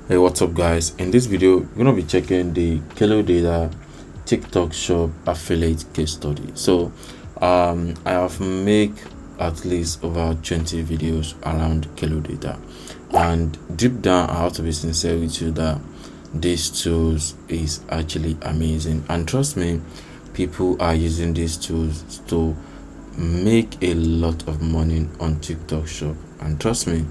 Hey, what's up guys? In this video we're gonna be checking the Kalodata TikTok shop affiliate case study. So I have made at least over 20 videos around Kalodata, and deep down I have to be sincere with you that these tools is actually amazing, and trust me, people are using these tools to make a lot of money on TikTok shop. And trust me,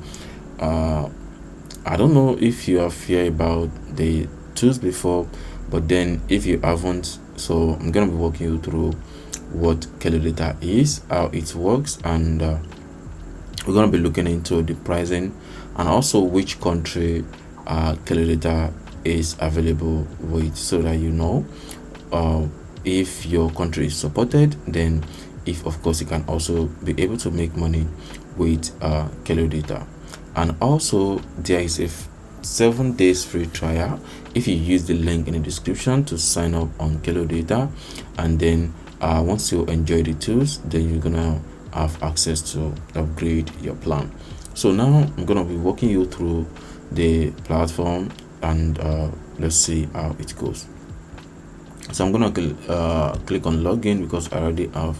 I don't know if you have heard about the tools before, but then if you haven't, so I'm gonna be walking you through what Kalodata is, how it works, and we're gonna be looking into the pricing and also which country Kalodata is available with, so that you know if your country is supported, then if of course you can also be able to make money with Kalodata. And also there is a 7 days free trial if you use the link in the description to sign up on Kalodata, and then once you enjoy the tools, then you're gonna have access to upgrade your plan. So now I'm gonna be walking you through the platform, and let's see how it goes. So I'm gonna click on login because I already have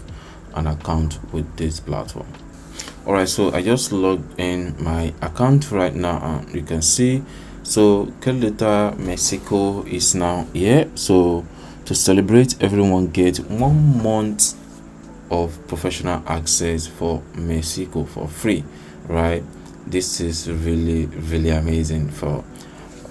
an account with this platform. Alright, so I just logged in my account right now, and you can see, so Kalodata Mexico is now here. So to celebrate, everyone gets 1 month of professional access for Mexico for free, right? This is really amazing for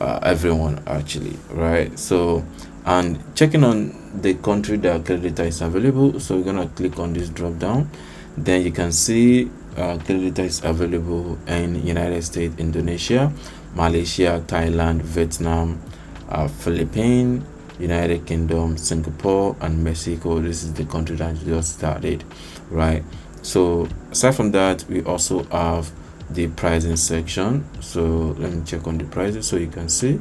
everyone actually, right? So, and checking on the country that Kalodata is available, so we're gonna click on this drop down. Then you can see Kalodata is available in United States, Indonesia, Malaysia, Thailand, Vietnam, Philippines, United Kingdom, Singapore, and Mexico. This is the country that just started, right? So aside from that, we also have the pricing section. So let me check on the prices so you can see.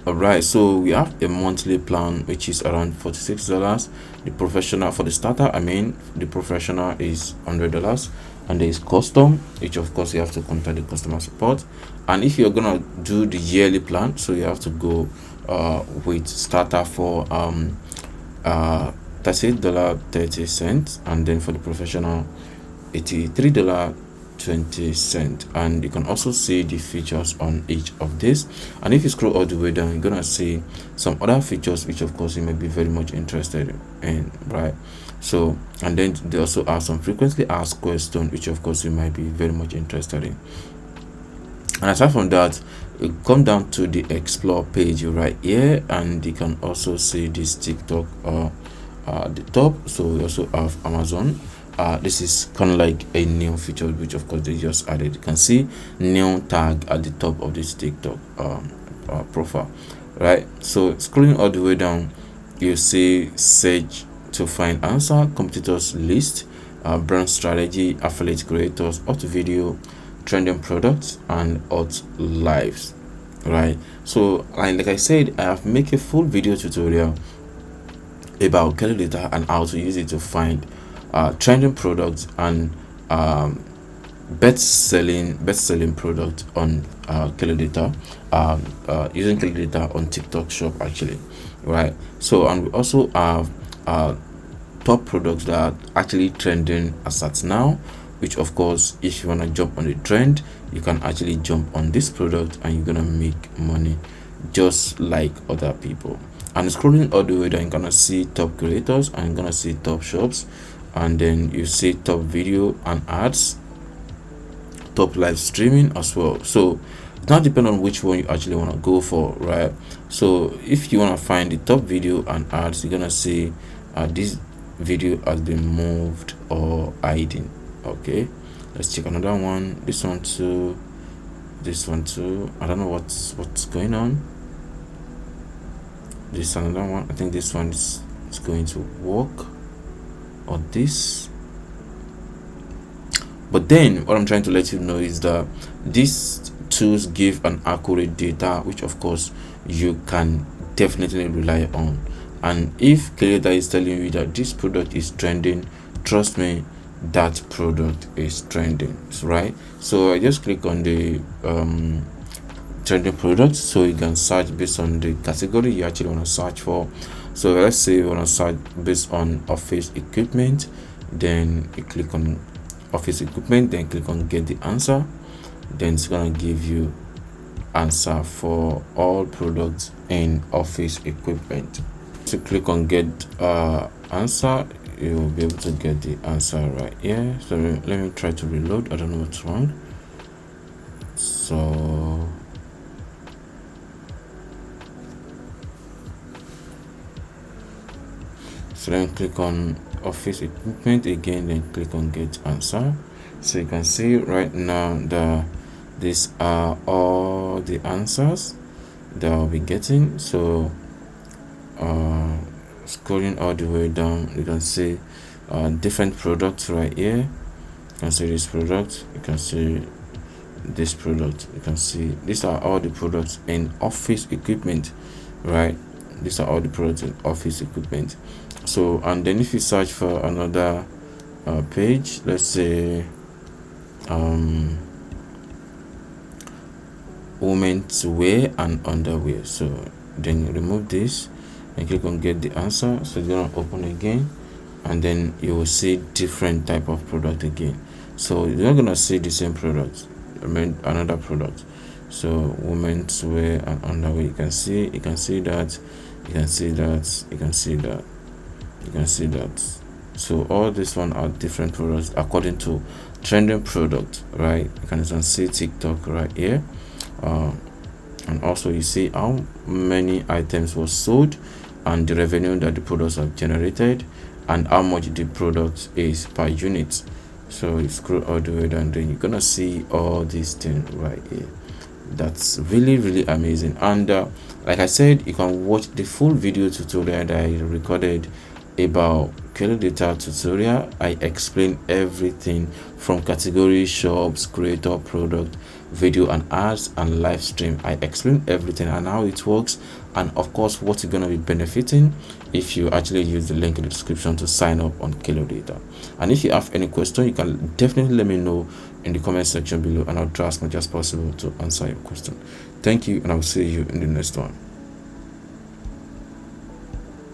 All right, so we have a monthly plan which is around $46. The professional, for the starter, I mean the professional is $100, and there is custom, which of course you have to contact the customer support. And if you're gonna do the yearly plan, so you have to go with starter for $38.30, and then for the professional $83.20. And you can also see the features on each of this, and if you scroll all the way down, you're gonna see some other features which of course you may be very much interested in, right? So, and then they also have some frequently asked questions which of course you might be very much interested in. And aside from that, you come down to the explore page right here, and you can also see this TikTok at the top. So we also have Amazon. This is kind of like a new feature which of course they just added. You can see new tag at the top of this TikTok profile, right? So scrolling all the way down, you see search to find answer, competitors list, brand strategy, affiliate creators, hot video, trending products, and hot lives, right? So like I said, I have made a full video tutorial about Kalodata and how to use it to find trending products and best-selling product on Kalodata, using Kalodata on TikTok shop actually, right? So, and we also have top products that are actually trending as at now, which of course if you want to jump on the trend, you can actually jump on this product and you're gonna make money just like other people. And scrolling all the way down, you're gonna see top creators, and you're gonna see top shops, and then you see top video and ads, top live streaming as well. So it not depend on which one you actually want to go for, right? So if you want to find the top video and ads, you're gonna see this video has been moved or hiding. Okay, let's check another one. This one too, this one too. I don't know what's going on. This is another one. I think this one is going to work, or this. But then what I'm trying to let you know is that these tools give an accurate data, which of course you can definitely rely on. And if Kalodata is telling you that this product is trending, trust me, that product is trending, right? So I just click on the trending products, so you can search based on the category you actually want to search for. So let's say you want to search based on office equipment, then you click on office equipment, then click on get the answer. Then it's gonna give you answer for all products in office equipment. So click on get answer, you will be able to get the answer right here. So let me try to reload. I don't know what's wrong. So then click on office equipment again, then click on get answer. So you can see right now these are all the answers that I'll be getting. So scrolling all the way down, you can see different products right here. You can see this product, you can see this product, you can see these are all the products in office equipment, right? These are all the products in office equipment. So, and then if you search for another page, let's say women's wear and underwear, so then you remove this and click on get the answer. So it's gonna open again, and then you will see different type of product again. So you're not gonna see the same product, I mean another product. So women's wear and underwear, you can see that, you can see that, you can see that, you can see that. So all this one are different products according to trending product, right? You can even see TikTok right here, and also you see how many items was sold and the revenue that the products have generated and how much the product is per unit. So you scroll all the way down, then you're gonna see all these things right here. That's really amazing. And like I said, you can watch the full video tutorial that I recorded about Kalodata tutorial. I explain everything from category, shops, creator, product, video and ads, and live stream. I explain everything and how it works, and of course what you're going to be benefiting if you actually use the link in the description to sign up on Kalodata. And if you have any question, you can definitely let me know in the comment section below, and I'll try as much as possible to answer your question. Thank you, and I'll see you in the next one.